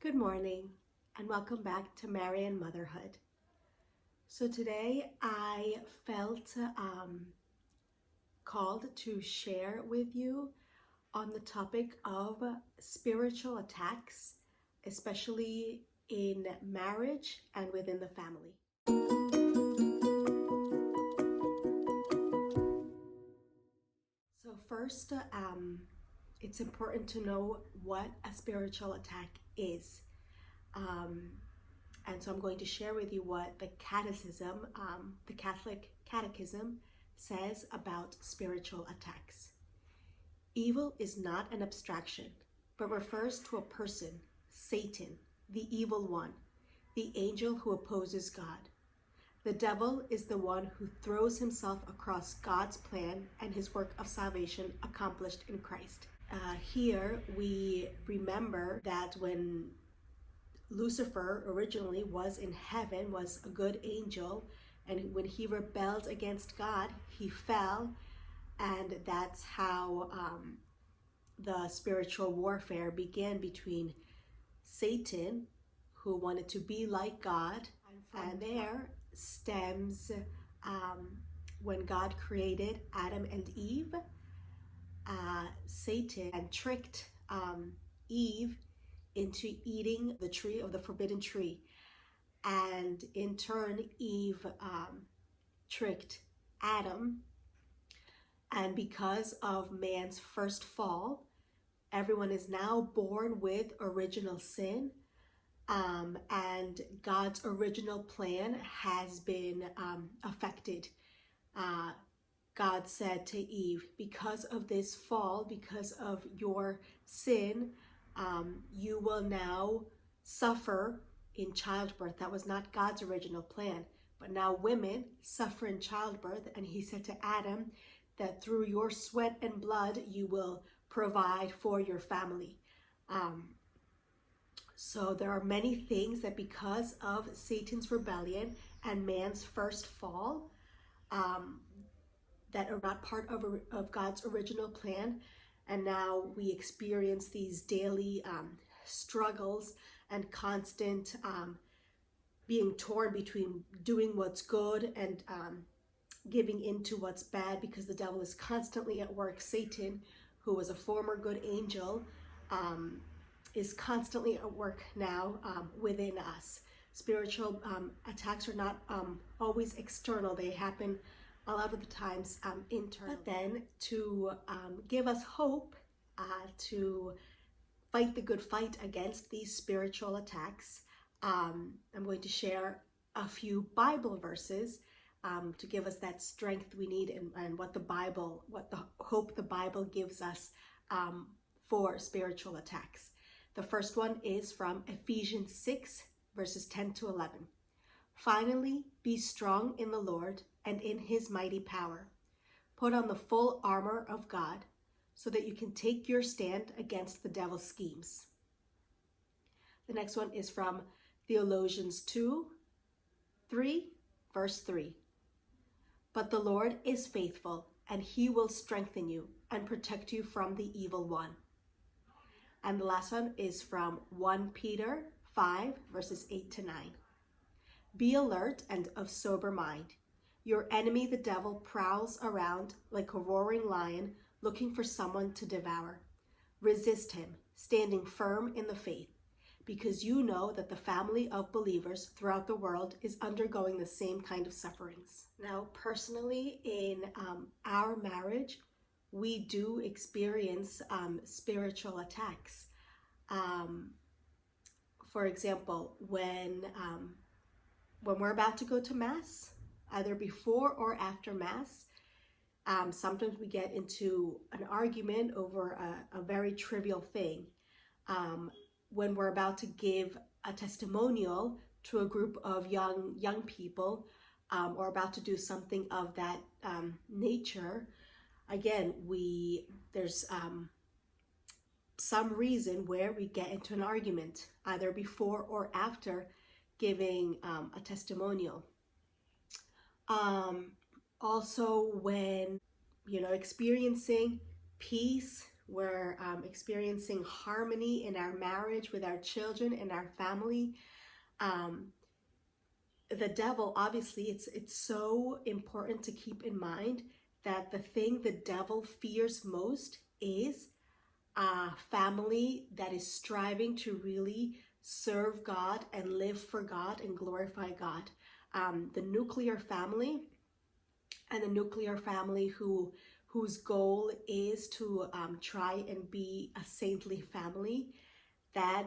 Good morning and welcome back to Marian Motherhood. So today I felt called to share with you on the topic of spiritual attacks, especially in marriage and within the family. So first, it's important to know what a spiritual attack is. And so I'm going to share with you what the Catechism, the Catholic Catechism, says about spiritual attacks. Evil is not an abstraction, but refers to a person, Satan, the evil one, the angel who opposes God. The devil is the one who throws himself across God's plan and his work of salvation accomplished in Christ. Here we remember that when Lucifer originally was in heaven, was a good angel, and when he rebelled against God, he fell, and that's how the spiritual warfare began between Satan, who wanted to be like God, and there stems when God created Adam and Eve, Satan and tricked Eve into eating the tree of the forbidden tree, and in turn Eve tricked Adam, and because of man's first fall, everyone is now born with original sin, and God's original plan has been affected. God said to Eve, because of this fall, because of your sin, you will now suffer in childbirth. That was not God's original plan, but now women suffer in childbirth, and he said to Adam that through your sweat and blood you will provide for your family. So there are many things that because of Satan's rebellion and man's first fall, that are not part of God's original plan, and now we experience these daily struggles and constant being torn between doing what's good and giving into what's bad, because the devil is constantly at work. Satan, who was a former good angel, is constantly at work now within us. Spiritual attacks are not always external. They happen a lot of the times internal. But then to give us hope to fight the good fight against these spiritual attacks, I'm going to share a few Bible verses to give us that strength we need, and what the hope the Bible gives us for spiritual attacks. The first one is from Ephesians 6, verses 10 to 11. Finally, be strong in the Lord and in his mighty power. Put on the full armor of God so that you can take your stand against the devil's schemes. The next one is from Theologians 2:3, verse 3. But the Lord is faithful, and he will strengthen you and protect you from the evil one. And the last one is from 1 Peter 5, verses 8 to 9. Be alert and of sober mind. Your enemy, the devil, prowls around like a roaring lion, looking for someone to devour. Resist him, standing firm in the faith, because you know that the family of believers throughout the world is undergoing the same kind of sufferings. Now, personally, in our marriage, we do experience spiritual attacks. For example, when we're about to go to Mass, either before or after Mass, sometimes we get into an argument over a very trivial thing. When we're about to give a testimonial to a group of young people, or about to do something of that nature, again, there's some reason where we get into an argument, either before or after giving a testimonial. Also, when experiencing peace We're experiencing harmony in our marriage, with our children, in our family. The devil, obviously, it's so important to keep in mind that the thing the devil fears most is a family that is striving to really serve God and live for God and glorify God. The nuclear family, and the nuclear family whose goal is to try and be a saintly family, that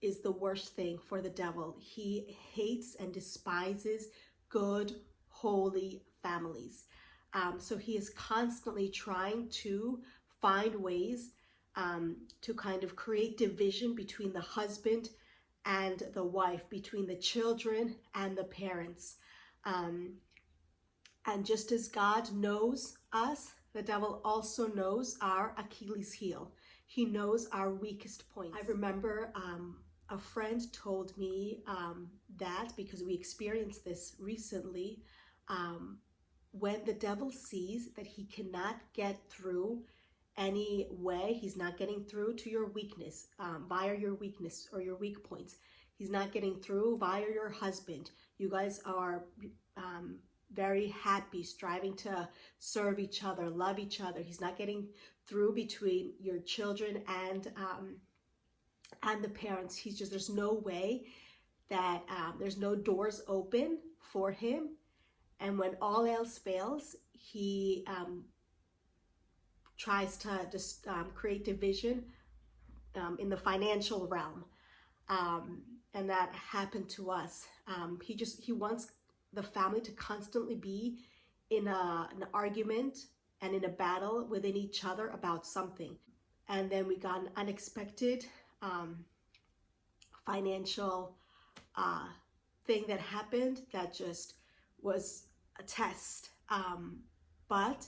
is the worst thing for the devil. He hates and despises good, holy families. So he is constantly trying to find ways to kind of create division between the husband and the wife, between the children and the parents. And just as God knows us, the devil also knows our Achilles heel. He knows our weakest points. I remember a friend told me that, because we experienced this recently, when the devil sees that he cannot get through any way, he's not getting through to your weakness, via your weakness or your weak points. He's not getting through via your husband. You guys are very happy, striving to serve each other, love each other. He's not getting through between your children and the parents. There's no way that there's no doors open for him. And when all else fails, he tries to just create division in the financial realm. And that happened to us. He wants the family to constantly be in an argument and in a battle within each other about something. And then we got an unexpected financial thing that happened that just was a test. But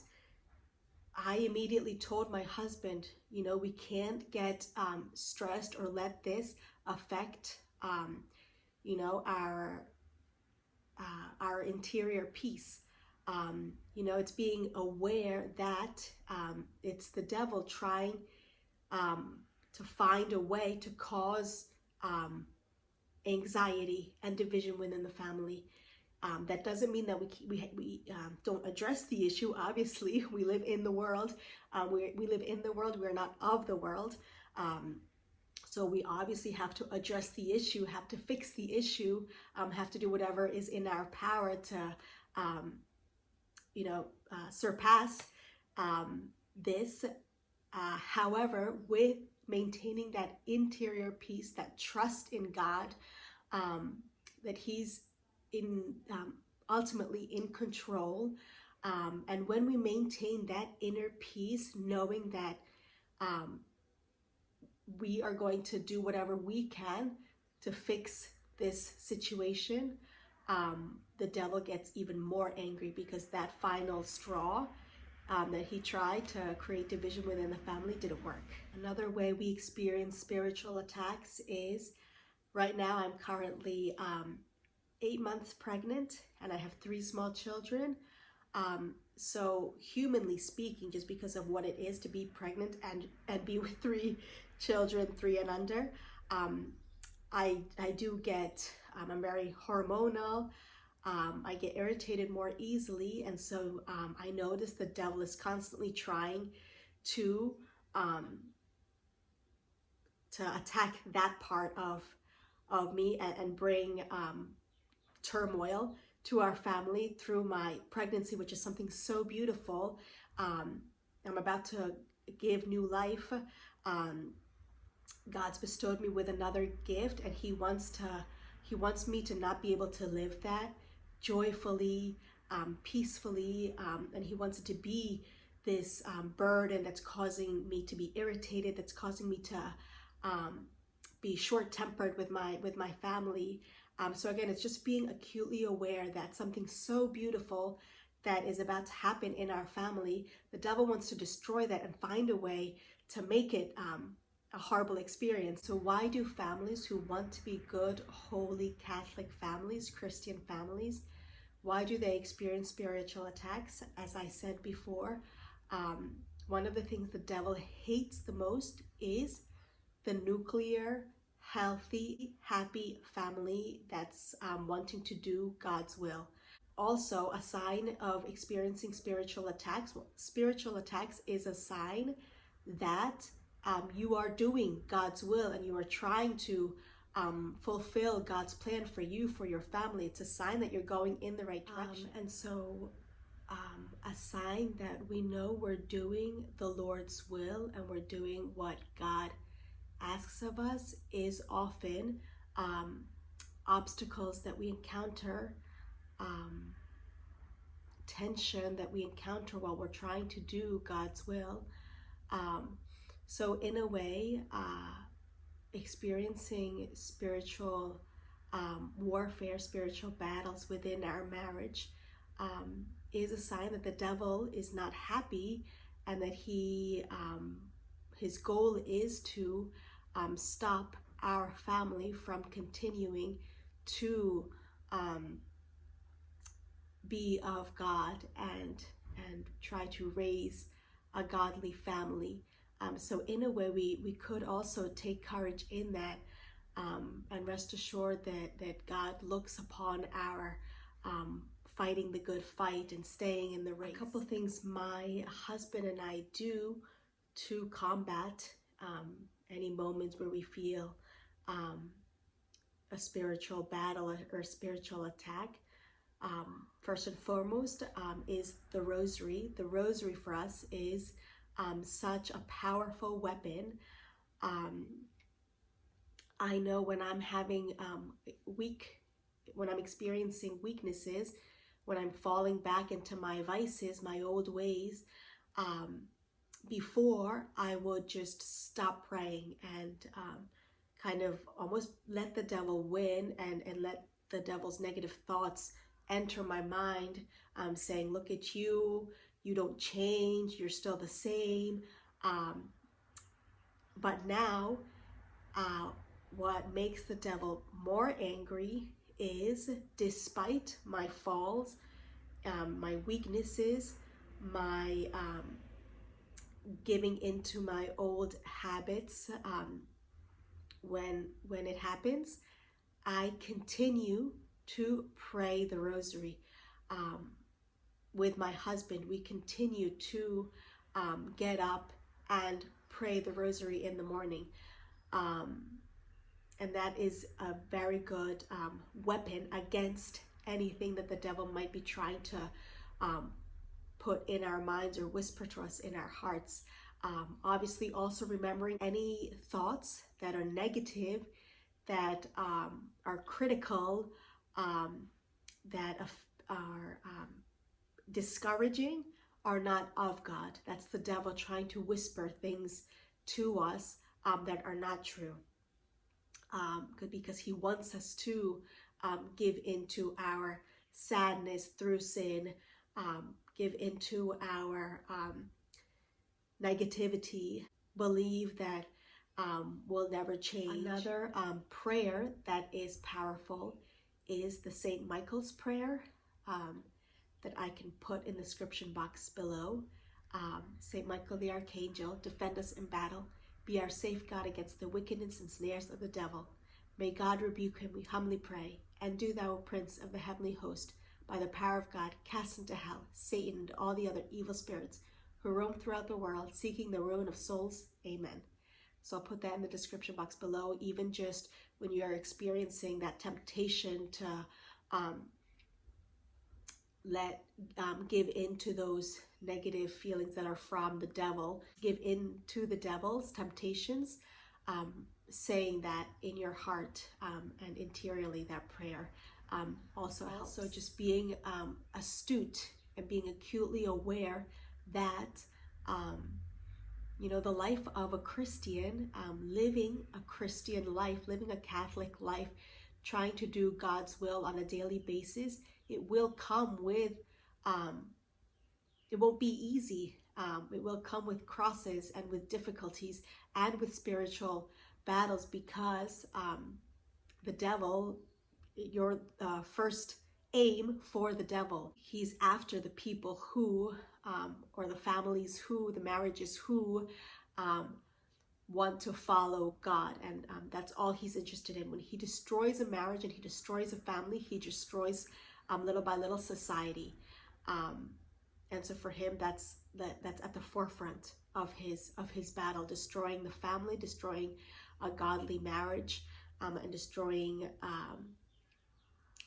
I immediately told my husband, we can't get stressed or let this affect, our interior peace. It's being aware that it's the devil trying to find a way to cause anxiety and division within the family. That doesn't mean that we don't address the issue. Obviously, we live in the world. We live in the world. We're not of the world. So we obviously have to address the issue, have to fix the issue, have to do whatever is in our power to, surpass this. However, with maintaining that interior peace, that trust in God, that He's ultimately in control. And when we maintain that inner peace, knowing that we are going to do whatever we can to fix this situation, the devil gets even more angry, because that final straw that he tried to create division within the family didn't work. Another way we experience spiritual attacks is, right now I'm currently 8 months pregnant, and I have 3 small children. So humanly speaking, just because of what it is to be pregnant and be with 3 children, 3 and under, I do get, I'm very hormonal. I get irritated more easily, and so I notice the devil is constantly trying to attack that part of me and bring turmoil to our family through my pregnancy, which is something so beautiful. I'm about to give new life. God's bestowed me with another gift, and He wants me to not be able to live that joyfully, peacefully, and He wants it to be this burden that's causing me to be irritated, that's causing me to be short-tempered with my family. So again, it's just being acutely aware that something so beautiful that is about to happen in our family, the devil wants to destroy that and find a way to make it a horrible experience. So why do families who want to be good, holy Catholic families, Christian families, why do they experience spiritual attacks? As I said before, one of the things the devil hates the most is the nuclear, healthy, happy family that's wanting to do God's will. Also, a sign of experiencing spiritual attacks. Well, spiritual attacks is a sign that you are doing God's will and you are trying to fulfill God's plan for you, for your family. It's a sign that you're going in the right direction. And so a sign that we know we're doing the Lord's will and we're doing what God asks of us is often obstacles that we encounter, tension that we encounter while we're trying to do God's will. So in a way, experiencing spiritual warfare, spiritual battles within our marriage is a sign that the devil is not happy and that his goal is to stop our family from continuing to be of God and try to raise a godly family. So in a way, we could also take courage in that and rest assured that God looks upon our fighting the good fight and staying in the race. A couple things my husband and I do to combat any moments where we feel a spiritual battle or a spiritual attack. First and foremost is the Rosary. The Rosary for us is such a powerful weapon. I know when I'm having when I'm experiencing weaknesses, when I'm falling back into my vices, my old ways, before I would just stop praying and kind of almost let the devil win and let the devil's negative thoughts enter my mind, saying, look at you, you don't change, you're still the same. But now, what makes the devil more angry is, despite my falls, my weaknesses, my giving into my old habits, when it happens, I continue to pray the Rosary. With my husband, we continue to get up and pray the Rosary in the morning. And that is a very good weapon against anything that the devil might be trying to put in our minds or whisper to us in our hearts. Obviously, also remembering any thoughts that are negative, that are critical, that are discouraging, are not of God. That's the devil trying to whisper things to us that are not true. Because he wants us to give into our sadness through sin, give into our negativity, believe that will never change. Another prayer that is powerful is the St. Michael's prayer that I can put in the description box below. St. Michael the Archangel, defend us in battle. Be our safeguard against the wickedness and snares of the devil. May God rebuke him, we humbly pray. And do thou, O Prince of the heavenly host, by the power of God, cast into hell Satan and all the other evil spirits who roam throughout the world, seeking the ruin of souls. Amen. So I'll put that in the description box below. Even just when you are experiencing that temptation to give into those negative feelings that are from the devil, give in to the devil's temptations, saying that in your heart and interiorly, that prayer also helps. So just being astute and being acutely aware that the life of a Christian, living a Christian life, living a Catholic life, trying to do God's will on a daily basis, it will come with, it won't be easy. It will come with crosses and with difficulties and with spiritual battles, because the devil, your first aim for the devil, he's after the people who or the families who, the marriages who want to follow God. And that's all he's interested in. When he destroys a marriage and he destroys a family, he destroys little by little society. And so for him, that's at the forefront of his battle, destroying the family, destroying a godly marriage, and destroying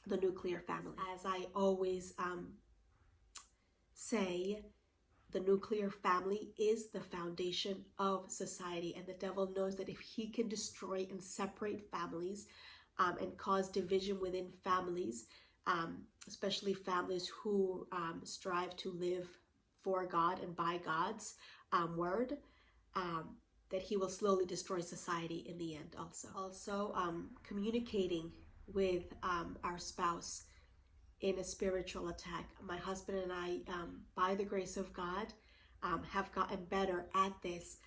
the nuclear family. As I always say, the nuclear family is the foundation of society, and the devil knows that if he can destroy and separate families and cause division within families, especially families who strive to live for God and by God's word, that he will slowly destroy society in the end also. Communicating with our spouse in a spiritual attack. My husband and I, by the grace of God, have gotten better at this.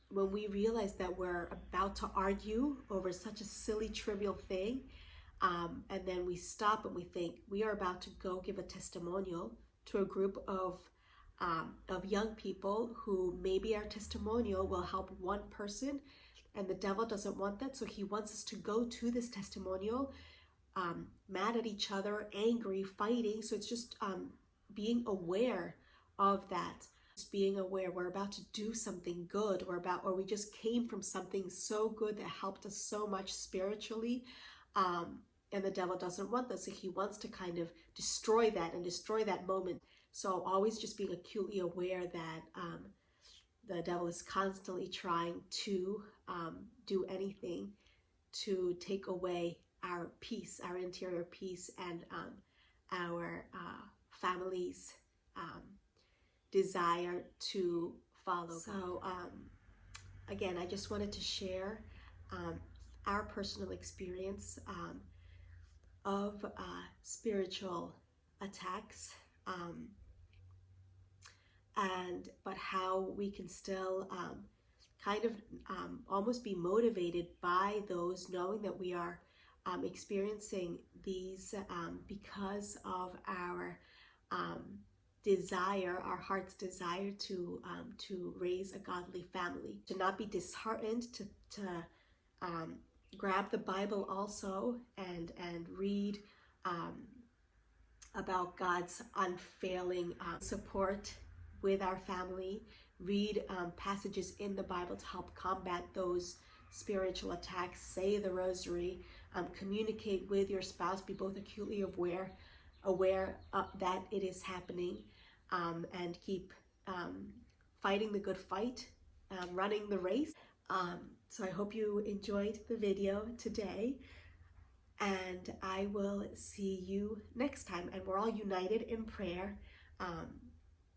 When we realize that we're about to argue over such a silly, trivial thing, and then we stop and we think, we are about to go give a testimonial to a group of young people who maybe our testimonial will help one person, and the devil doesn't want that, so he wants us to go to this testimonial mad at each other, angry, fighting. So it's just being aware of that. Just being aware we're about to do something good, or we just came from something so good that helped us so much spiritually. And the devil doesn't want that, so he wants to kind of destroy that and destroy that moment. So always just being acutely aware that the devil is constantly trying to do anything to take away our peace, our interior peace, and our family's desire to follow. So again, I just wanted to share our personal experience of spiritual attacks, but how we can still kind of almost be motivated by those, knowing that we are experiencing these because of our desire, our heart's desire to raise a godly family, to not be disheartened, to grab the Bible also and read about God's unfailing support with our family, read passages in the Bible to help combat those spiritual attacks, say the Rosary, communicate with your spouse, be both acutely aware that it is happening, and keep fighting the good fight, running the race. So I hope you enjoyed the video today, and I will see you next time. And we're all united in prayer,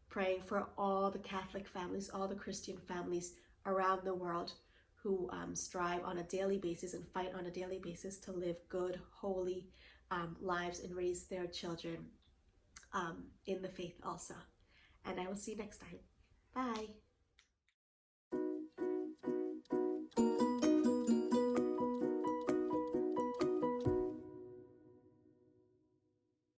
praying for all the Catholic families, all the Christian families around the world who strive on a daily basis and fight on a daily basis to live good, holy lives and raise their children in the faith also. And I will see you next time. Bye.